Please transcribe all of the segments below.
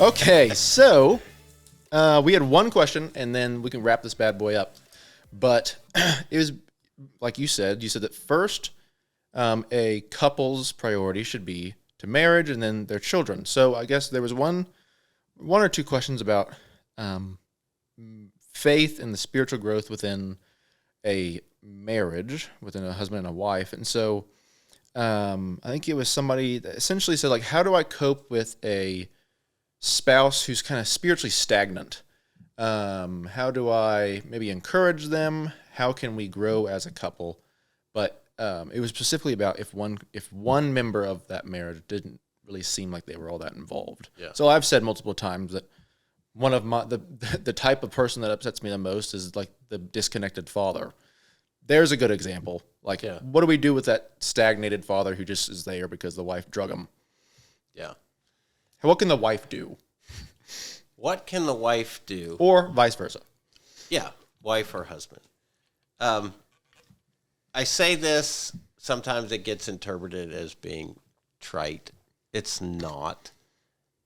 Okay, so we had one question, and then we can wrap this bad boy up. But it was like you said that first a couple's priority should be to marriage and then their children. So I guess there was one or two questions about faith and the spiritual growth within a marriage, within a husband and a wife. And so I think it was somebody that essentially said, like, how do I cope with a spouse who's kind of spiritually stagnant? How do I maybe encourage them? How can we grow as a couple? But it was specifically about if one member of that marriage didn't really seem like they were all that involved. Yeah. So I've said multiple times that one of the type of person that upsets me the most is like the disconnected father. There's a good example. Like, what do we do with that stagnated father who just is there because the wife drug him? Yeah. What can the wife do? What can the wife do? Or vice versa. Yeah, wife or husband. I say this, sometimes it gets interpreted as being trite. It's not,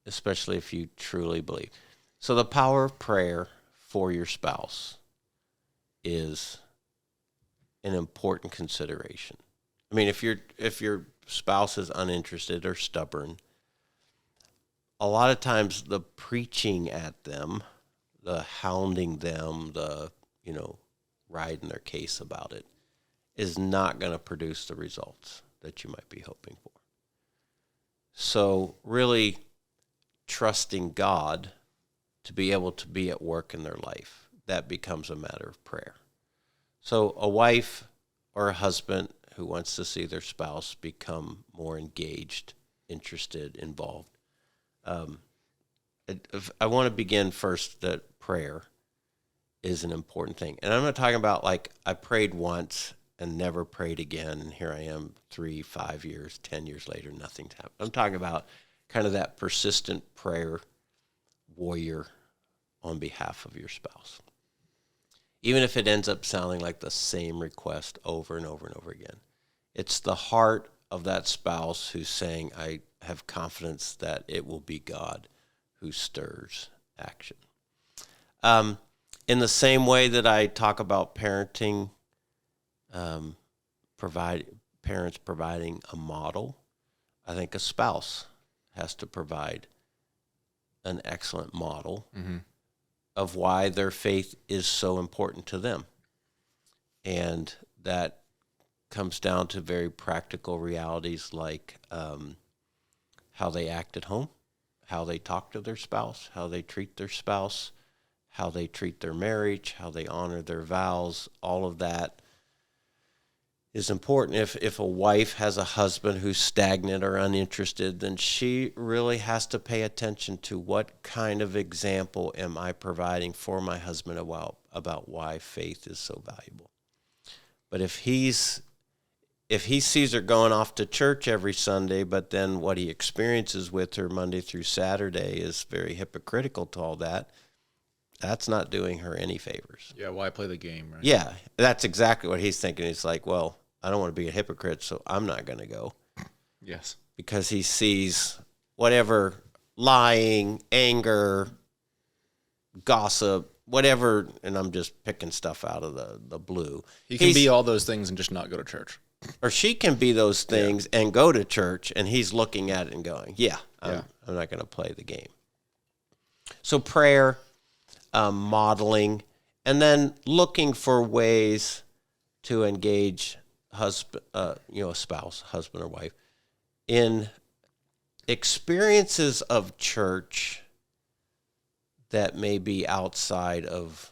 especially if you truly believe. So the power of prayer for your spouse is an important consideration. I mean, if your spouse is uninterested or stubborn, a lot of times the preaching at them, the hounding them, the, riding their case about it is not going to produce the results that you might be hoping for. So really trusting God to be able to be at work in their life, that becomes a matter of prayer. So a wife or a husband who wants to see their spouse become more engaged, interested, involved. I want to begin first that prayer is an important thing. And I'm not talking about like I prayed once and never prayed again, and here I am 3, 5 years, 10 years later, nothing's happened. I'm talking about kind of that persistent prayer warrior on behalf of your spouse. Even if it ends up sounding like the same request over and over and over again. It's the heart of that spouse who's saying, I have confidence that it will be God who stirs action. In the same way that I talk about parenting, parents providing a model, I think a spouse has to provide an excellent model of why their faith is so important to them. And that comes down to very practical realities like how they act at home, how they talk to their spouse, how they treat their spouse, how they treat their marriage, how they honor their vows. All of that is important. If a wife has a husband who's stagnant or uninterested, then she really has to pay attention to what kind of example am I providing for my husband about why faith is so valuable. But if he sees her going off to church every Sunday, but then what he experiences with her Monday through Saturday is very hypocritical to all that, that's not doing her any favors. Yeah, why play the game, right? Yeah, that's exactly what he's thinking. He's like, well, I don't want to be a hypocrite, so I'm not going to go. Yes. Because he sees whatever lying, anger, gossip, whatever, and I'm just picking stuff out of the blue. He can be all those things and just not go to church. Or she can be those things and go to church, and he's looking at it and going, I'm not going to play the game. So prayer, modeling, and then looking for ways to engage a spouse, husband or wife, in experiences of church that may be outside of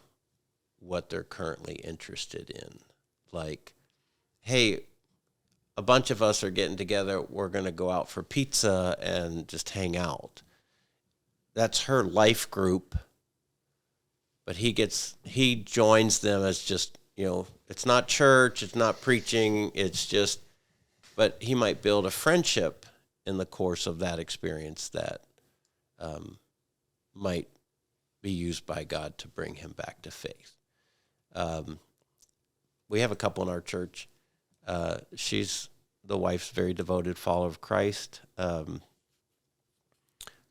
what they're currently interested in. Like, hey, a bunch of us are getting together, we're going to go out for pizza and just hang out. That's her life group, but he joins them as just, it's not church, it's not preaching, it's just, but he might build a friendship in the course of that experience that might be used by God to bring him back to faith. We have a couple in our church. The wife's very devoted follower of Christ.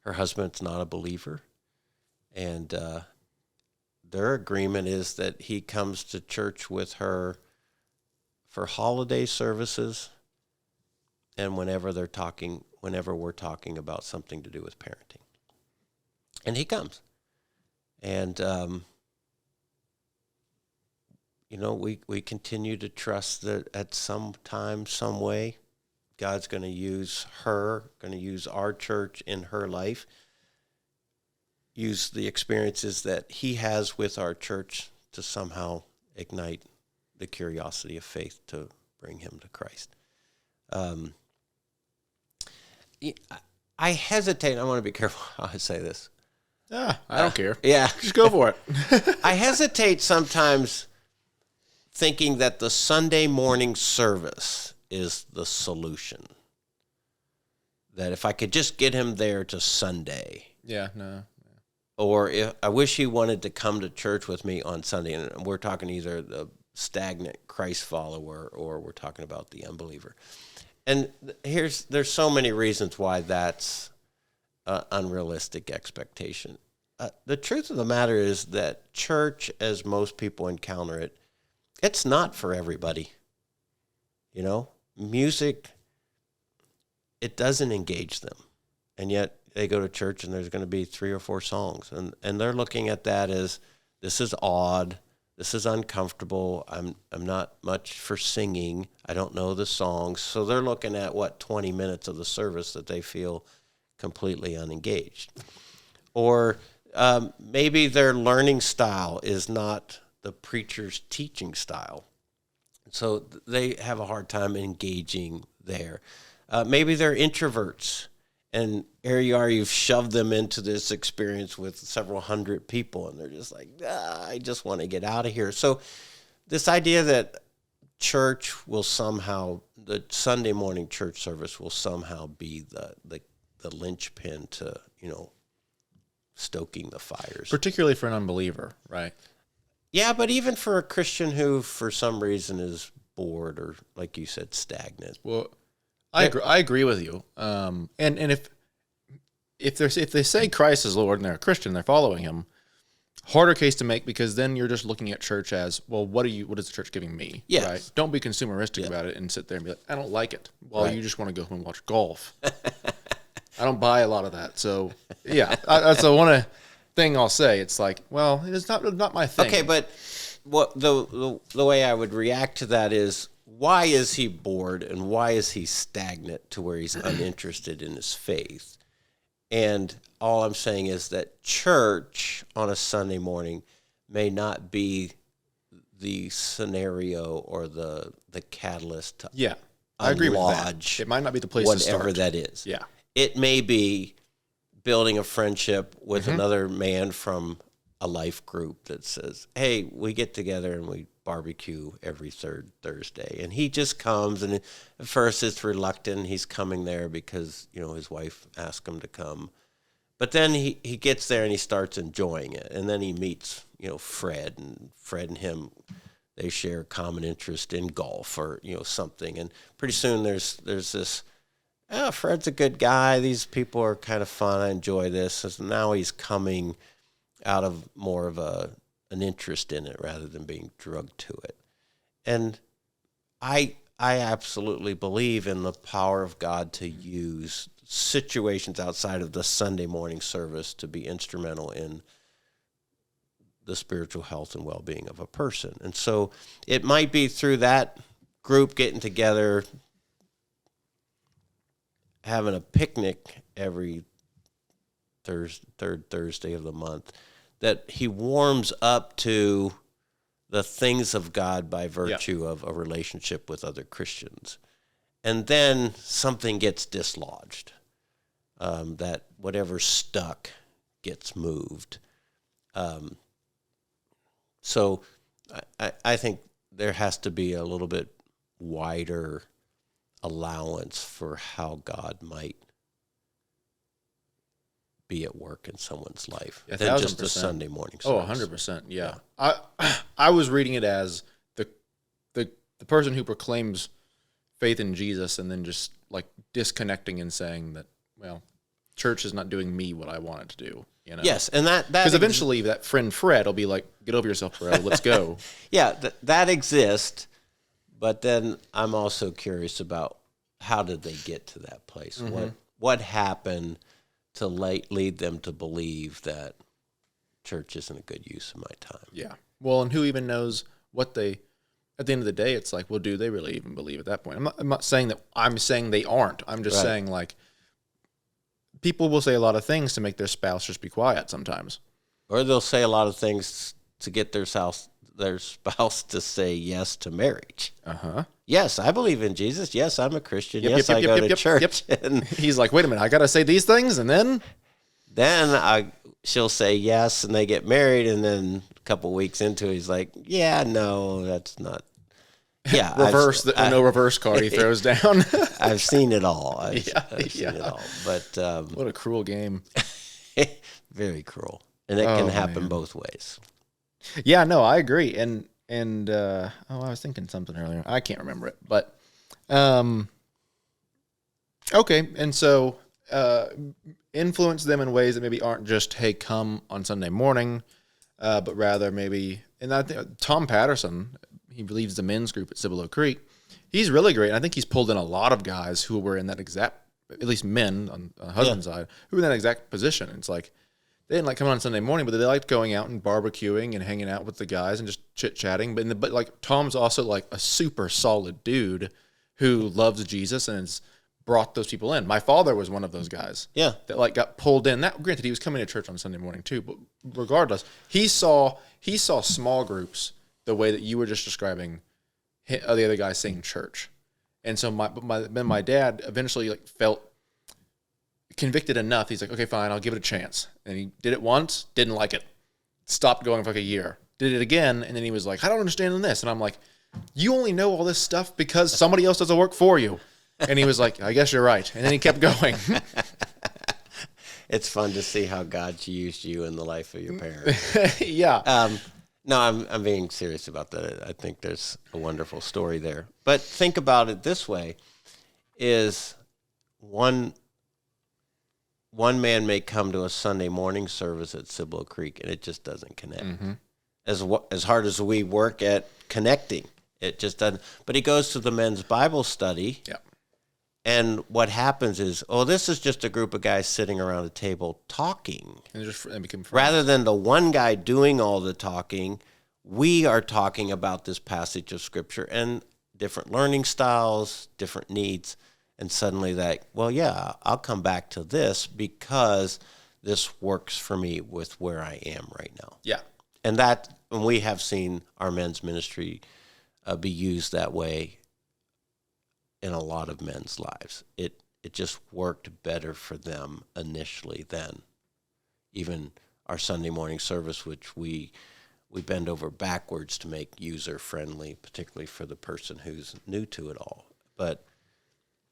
her husband's not a believer. And their agreement is that he comes to church with her for holiday services and whenever we're talking about something to do with parenting. And he comes. And, we continue to trust that at some time, some way, God's going to use her, going to use our church in her life, use the experiences that he has with our church to somehow ignite the curiosity of faith to bring him to Christ. I hesitate. I want to be careful how I say this. I don't care. Yeah. Just go for it. I hesitate sometimes thinking that the Sunday morning service is the solution. That if I could just get him there to Sunday. Yeah, no. Or if I wish he wanted to come to church with me on Sunday. And we're talking either the stagnant Christ follower or we're talking about the unbeliever. And there's so many reasons why that's an unrealistic expectation. The truth of the matter is that church, as most people encounter it, it's not for everybody. Music, it doesn't engage them. And yet they go to church and there's going to be 3 or 4 songs. And they're looking at that as, this is odd. This is uncomfortable. I'm not much for singing. I don't know the songs. So they're looking at 20 minutes of the service that they feel completely unengaged. Or maybe their learning style is not the preacher's teaching style. So they have a hard time engaging there. Maybe they're introverts. And here you are, you've shoved them into this experience with several hundred people, and they're just like, I just want to get out of here. So this idea that church will somehow, the Sunday morning church service will somehow be the linchpin to, stoking the fires. Particularly for an unbeliever, right? Yeah, but even for a Christian who, for some reason, is bored or, like you said, stagnant. Well, I agree with you. And if they say Christ is Lord and they're a Christian, they're following him, harder case to make, because then you're just looking at church as, well, what is the church giving me? Yes. Right? Don't be consumeristic about it and sit there and be like, I don't like it. Well, Right. You just want to go home and watch golf. I don't buy a lot of that. So yeah, that's the one thing I'll say. It's like, well, it's not my thing. Okay, but what the way I would react to that is, why is he bored and why is he stagnant to where he's uninterested in his faith? And all I'm saying is that church on a Sunday morning may not be the scenario or the catalyst to I agree with that. unlodge It might not be the place to start. whatever that is. Yeah. It may be building a friendship with another man from a life group that says, hey, we get together and we barbecue every third Thursday. And he just comes, and at first it's reluctant. He's coming there because, his wife asked him to come. But then he gets there and he starts enjoying it. And then he meets, Fred and him, they share common interest in golf or, something. And pretty soon there's this, Fred's a good guy. These people are kind of fun. I enjoy this. So now he's coming out of more of an interest in it rather than being drugged to it. And I absolutely believe in the power of God to use situations outside of the Sunday morning service to be instrumental in the spiritual health and well-being of a person. And so it might be through that group getting together, having a picnic every third Thursday of the month, that he warms up to the things of God by virtue of a relationship with other Christians. And then something gets dislodged, that whatever's stuck gets moved. So I think there has to be a little bit wider allowance for how God might be at work in someone's life than just a Sunday morning service. 100%. Yeah. I was reading it as the person who proclaims faith in Jesus and then just like disconnecting and saying that, well, church is not doing me what I want it to do. You know? Yes, and that because eventually that friend Fred will be like, "Get over yourself, bro. Let's go." Yeah, that exists, but then I'm also curious about how did they get to that place? What happened to lead them to believe that church isn't a good use of my time? Yeah. Well, and who even knows what they? At the end of the day, it's like, well, do they really even believe at that point? I'm not saying that. I'm saying they aren't. I'm just saying like. People will say a lot of things to make their spouse just be quiet sometimes. Or they'll say a lot of things to get their spouse to say yes to marriage. Uh-huh. Yes, I believe in Jesus. Yes, I'm a Christian. Yes, I go to church. And he's like, wait a minute, I got to say these things? And then she'll say yes, and they get married, and then a couple weeks into it, he's like, yeah, no, that's not. Yeah, no reverse card he throws down. I've seen it all. I've seen it all. But what a cruel game. Very cruel, and it can happen both ways. Yeah, no, I agree. And I was thinking something earlier. I can't remember it, but okay. And so influence them in ways that maybe aren't just, hey, come on Sunday morning, but rather maybe. And I think Tom Patterson. He leads the men's group at Cibolo Creek. He's really great. And I think he's pulled in a lot of guys who were in that exact, at least men on the husband's side, who were in that exact position. It's like they didn't like coming on Sunday morning, but they liked going out and barbecuing and hanging out with the guys and just chit-chatting. But like Tom's also like a super solid dude who loves Jesus and has brought those people in. My father was one of those guys. Yeah. That like got pulled in. That granted, he was coming to church on Sunday morning too, but regardless, he saw small groups the way that you were just describing the other guy saying church. And so my dad eventually like felt convicted enough. He's like, okay, fine, I'll give it a chance. And he did it once, didn't like it. Stopped going for like a year. Did it again, and then he was like, I don't understand this. And I'm like, you only know all this stuff because somebody else does the work for you. And he was like, I guess you're right. And then he kept going. It's fun to see how God's used you in the life of your parents. Yeah. No, I'm being serious about that. I think there's a wonderful story there. But think about it this way, is one man may come to a Sunday morning service at Cibolo Creek, and it just doesn't connect. Mm-hmm. As hard as we work at connecting, it just doesn't. But he goes to the men's Bible study, and what happens is, this is just a group of guys sitting around a table talking. And become friends. Rather than the one guy doing all the talking, we are talking about this passage of Scripture and different learning styles, different needs, and suddenly I'll come back to this because this works for me with where I am right now. Yeah. And we have seen our men's ministry be used that way in a lot of men's lives. It just worked better for them initially than even our Sunday morning service, which we bend over backwards to make user-friendly, particularly for the person who's new to it all. But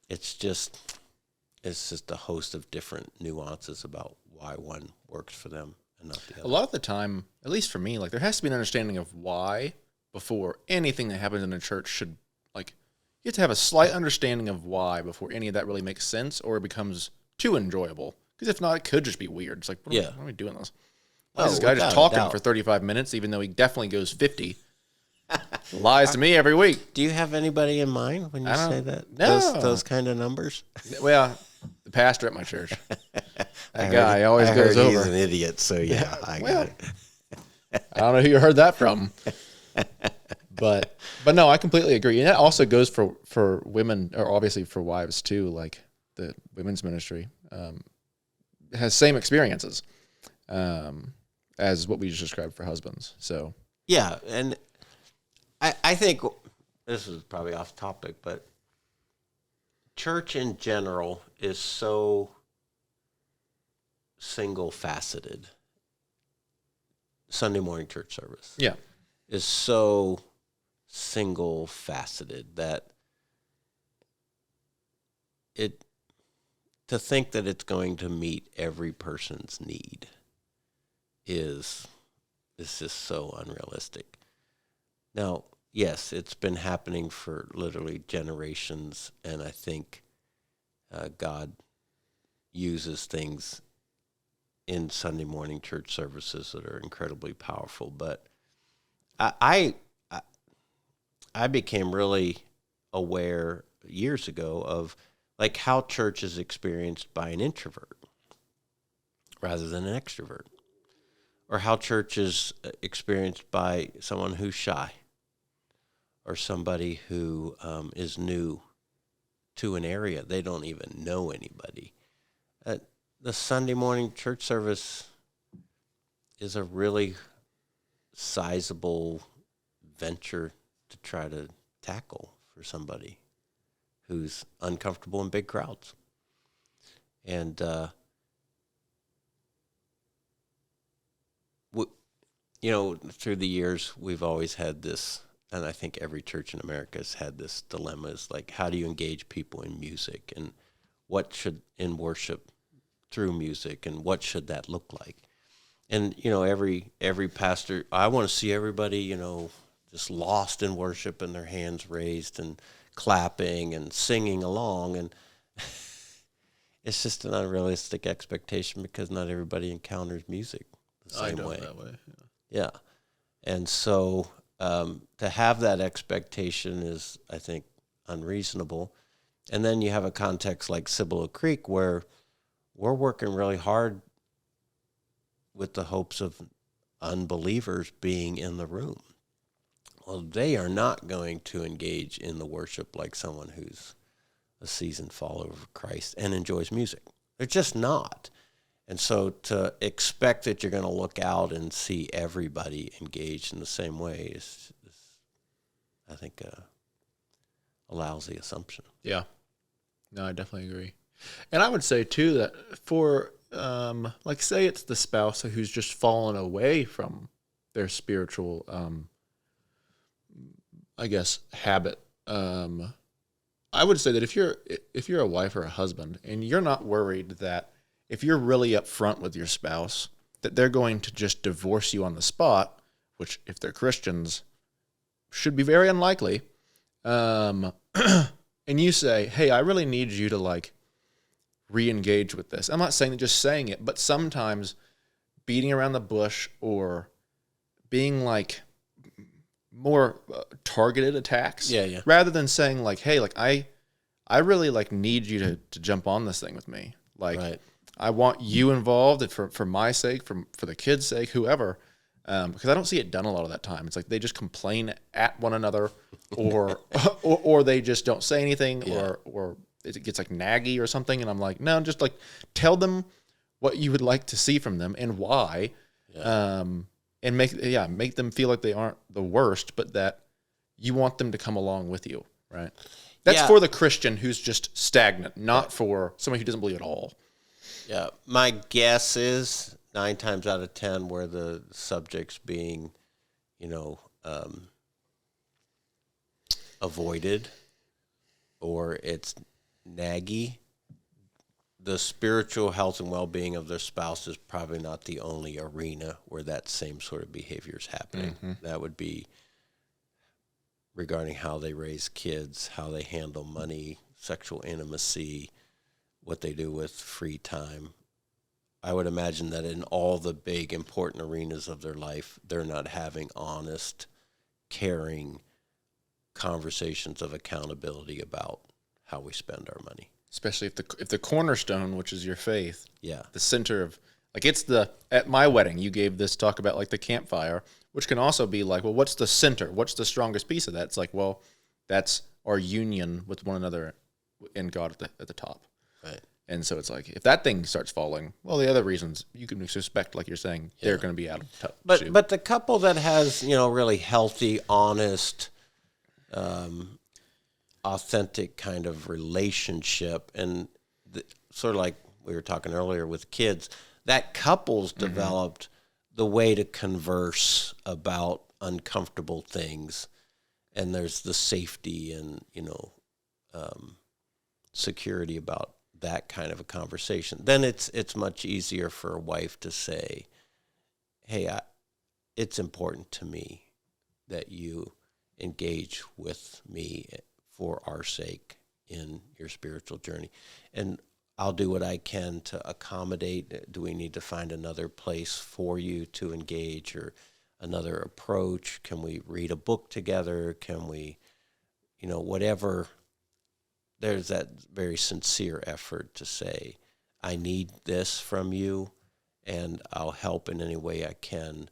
it's just a host of different nuances about why one works for them and not the other. A lot of the time, at least for me, like there has to be an understanding of why before anything that happens in a church should, like, you have to have a slight understanding of why before any of that really makes sense or it becomes too enjoyable. Because if not, it could just be weird. It's like, why are we doing this? Why is this guy just talking for 35 minutes, even though he definitely goes 50? Lies to me every week. Do you have anybody in mind when you say that? No. Those kind of numbers? Well, the pastor at my church. That guy always goes over. He's an idiot, so I got it. I don't know who you heard that from. But no, I completely agree. And that also goes for women, or obviously for wives too, like the women's ministry has same experiences as what we just described for husbands. So yeah, and I think this is probably off topic, but church in general is so single-faceted. Sunday morning church service is so single-faceted that to think that it's going to meet every person's need is just so unrealistic. Now, yes, it's been happening for literally generations, and I think God uses things in Sunday morning church services that are incredibly powerful. But I became really aware years ago of like how church is experienced by an introvert rather than an extrovert, or how church is experienced by someone who's shy, or somebody who is new to an area. They don't even know anybody. The Sunday morning church service is a really sizable venture to try to tackle for somebody who's uncomfortable in big crowds. And, through the years, we've always had this, and I think every church in America has had this dilemma, is like, how do you engage people in music, and what should, in worship through music, and what should that look like? And, every pastor, I want to see everybody, just lost in worship and their hands raised and clapping and singing along. And it's just an unrealistic expectation because not everybody encounters music the same way. That way. Yeah. And so to have that expectation is, I think, unreasonable. And then you have a context like Cibolo Creek where we're working really hard with the hopes of unbelievers being in the room. Well, they are not going to engage in the worship like someone who's a seasoned follower of Christ and enjoys music. They're just not. And so to expect that you're going to look out and see everybody engaged in the same way is I think, a lousy assumption. Yeah. No, I definitely agree. And I would say, too, that for, say it's the spouse who's just fallen away from their spiritual, habit. I would say that if you're a wife or a husband and you're not worried that if you're really upfront with your spouse, that they're going to just divorce you on the spot, which if they're Christians should be very unlikely, and you say, hey, I really need you to re-engage with this. I'm not saying that just saying it, but sometimes beating around the bush or being more targeted attacks, rather than saying hey, I really need you to jump on this thing with me. Right. I want you involved for my sake, for the kids' sake, whoever. Because I don't see it done a lot of that time. It's they just complain at one another, or they just don't say anything, or it gets naggy or something. And I'm no, just tell them what you would like to see from them and why, and make them feel like they aren't the worst, but that you want them to come along with you, right? That's for the Christian who's just stagnant, not for somebody who doesn't believe at all. Yeah, my guess is 9 times out of 10 where the subject's being, avoided or it's naggy, the spiritual health and well-being of their spouse is probably not the only arena where that same sort of behavior is happening. Mm-hmm. That would be regarding how they raise kids, how they handle money, sexual intimacy, what they do with free time. I would imagine that in all the big, important arenas of their life, they're not having honest, caring conversations of accountability about how we spend our money. Especially if the cornerstone, which is your faith, the center of at my wedding, you gave this talk about the campfire, which can also be well, what's the center? What's the strongest piece of that? It's well, that's our union with one another in God at the top. Right. And so it's if that thing starts falling, well, the other reasons you can suspect, like you're saying, they're going to be out of touch. But the couple that has, really healthy, honest, authentic kind of relationship, and sort of like we were talking earlier with kids, that couple's developed the way to converse about uncomfortable things, and there's the safety and, security about that kind of a conversation. Then it's much easier for a wife to say, hey, it's important to me that you engage with me for our sake in your spiritual journey. And I'll do what I can to accommodate. Do we need to find another place for you to engage or another approach? Can we read a book together? Can we, whatever. There's that very sincere effort to say, I need this from you, and I'll help in any way I can.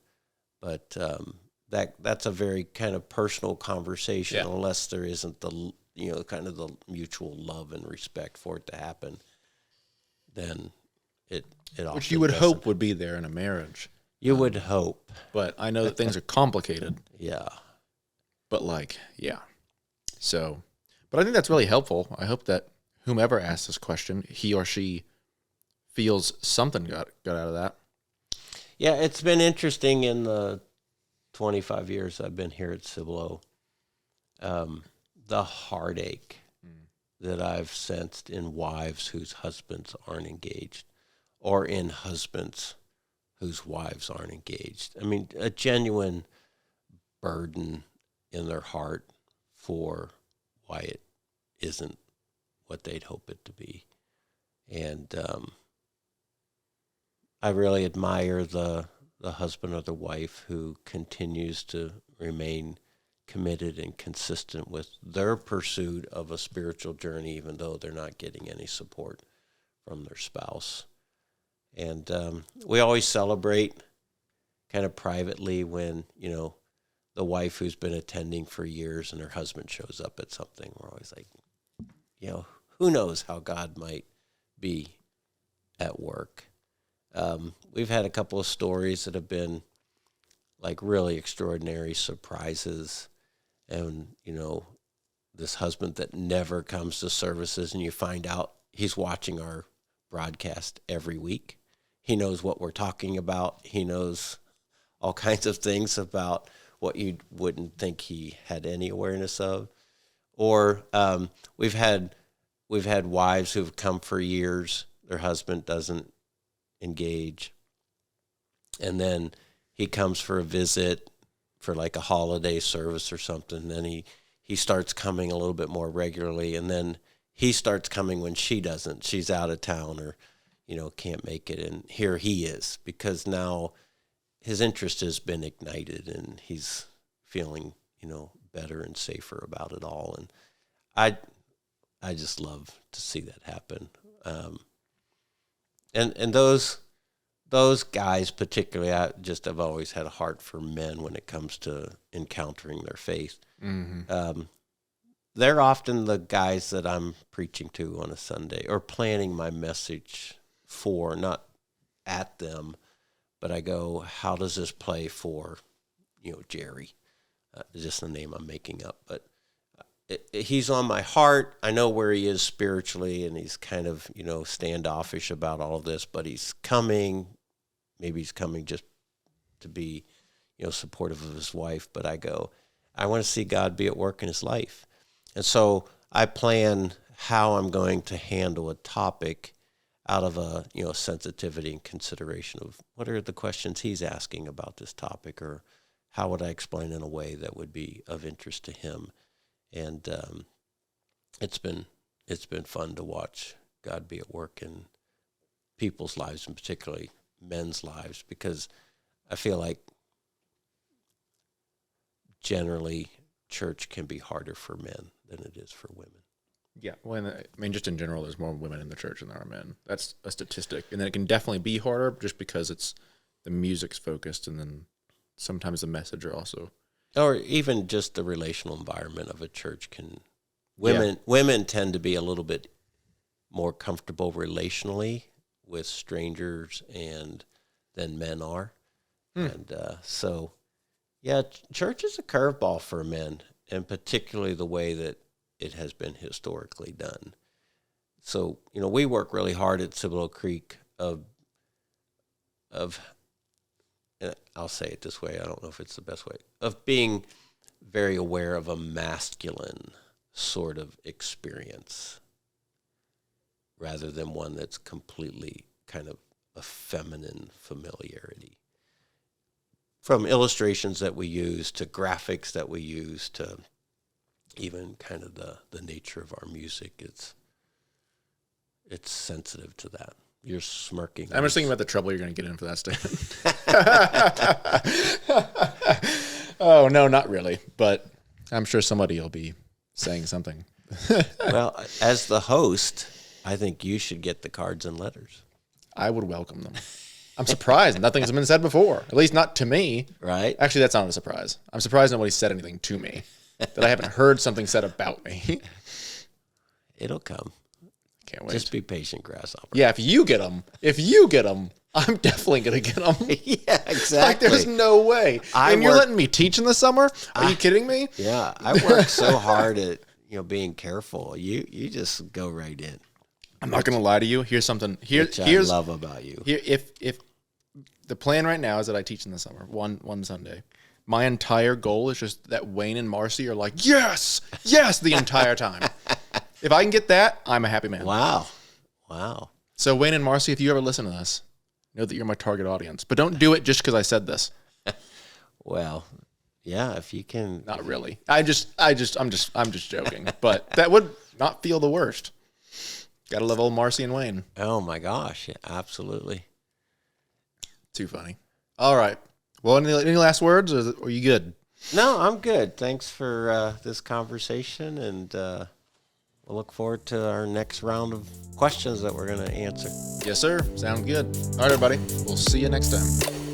But that's a very kind of personal conversation, unless there isn't the kind of the mutual love and respect for it to happen. Then it which you would hope would be there in a marriage. You would hope, but I know that things are complicated. Yeah, but so. But I think that's really helpful. I hope that whomever asks this question, he or she feels something got out of that. Yeah, it's been interesting in the 25 years I've been here at Cibolo. The heartache that I've sensed in wives whose husbands aren't engaged, or in husbands whose wives aren't engaged. I mean, a genuine burden in their heart for Wyatt isn't what they'd hope it to be. And I really admire the husband or the wife who continues to remain committed and consistent with their pursuit of a spiritual journey, even though they're not getting any support from their spouse. And we always celebrate kind of privately when, the wife who's been attending for years and her husband shows up at something. We're always like, who knows how God might be at work. We've had a couple of stories that have been like really extraordinary surprises. And, this husband that never comes to services, and you find out he's watching our broadcast every week. He knows what we're talking about. He knows all kinds of things about what you wouldn't think he had any awareness of. Or we've had wives who've come for years. Their husband doesn't engage. And then he comes for a visit for like a holiday service or something. Then he starts coming a little bit more regularly. And then he starts coming when she doesn't. She's out of town or, can't make it. And here he is, because now his interest has been ignited and he's feeling, better and safer about it all. And I just love to see that happen. And those guys particularly, I've always had a heart for men when it comes to encountering their faith. Mm-hmm. They're often the guys that I'm preaching to on a Sunday or planning my message for, not at them, but I go, how does this play for, Jerry? Just the name I'm making up, but he's on my heart. I know where he is spiritually, and he's kind of, standoffish about all of this, but he's coming. Maybe he's coming just to be, supportive of his wife. But I go, I want to see God be at work in his life. And so I plan how I'm going to handle a topic out of a, sensitivity and consideration of what are the questions he's asking about this topic, or how would I explain in a way that would be of interest to him. And it's been fun to watch God be at work in people's lives, and particularly men's lives, because I feel like generally church can be harder for men than it is for women. Yeah, well, just in general, there's more women in the church than there are men. That's a statistic, and then it can definitely be harder just because the music's focused, and then sometimes the message are also. Or even just the relational environment of a church can. Women tend to be a little bit more comfortable relationally with strangers than men are. And so, church is a curveball for men, and particularly the way that it has been historically done. So, we work really hard at Cibolo Creek of I'll say it this way, I don't know if it's the best way, of being very aware of a masculine sort of experience rather than one that's completely kind of a feminine familiarity. From illustrations that we use to graphics that we use to even kind of the nature of our music, it's sensitive to that. You're smirking. I'm just thinking about the trouble you're going to get in for that statement. Oh, no, not really. But I'm sure somebody will be saying something. Well, as the host, I think you should get the cards and letters. I would welcome them. I'm surprised nothing's been said before, at least not to me. Right? Actually, that's not a surprise. I'm surprised nobody said anything to me, that I haven't heard something said about me. It'll come. Can't wait. Just be patient, grasshopper. Yeah, if you get them, I'm definitely going to get them. Yeah, exactly. Like, there's no way. And you're letting me teach in the summer? Are you kidding me? Yeah, I work so hard at being careful. You just go right in. I'm not going to lie to you. Here's something. Which I love about you. If the plan right now is that I teach in the summer, one Sunday. My entire goal is just that Wayne and Marcy are like, yes, the entire time. If I can get that, I'm a happy man. Wow. So Wayne and Marcy, if you ever listen to this, know that you're my target audience. But don't do it just because I said this. Well, yeah, if you can. Not really. I'm just joking. But that would not feel the worst. Gotta love old Marcy and Wayne. Oh my gosh, yeah, absolutely. Too funny. All right. Well, any last words, or are you good? No, I'm good. Thanks for this conversation, and we'll look forward to our next round of questions that we're going to answer. Yes, sir. Sounds good. All right, everybody. We'll see you next time.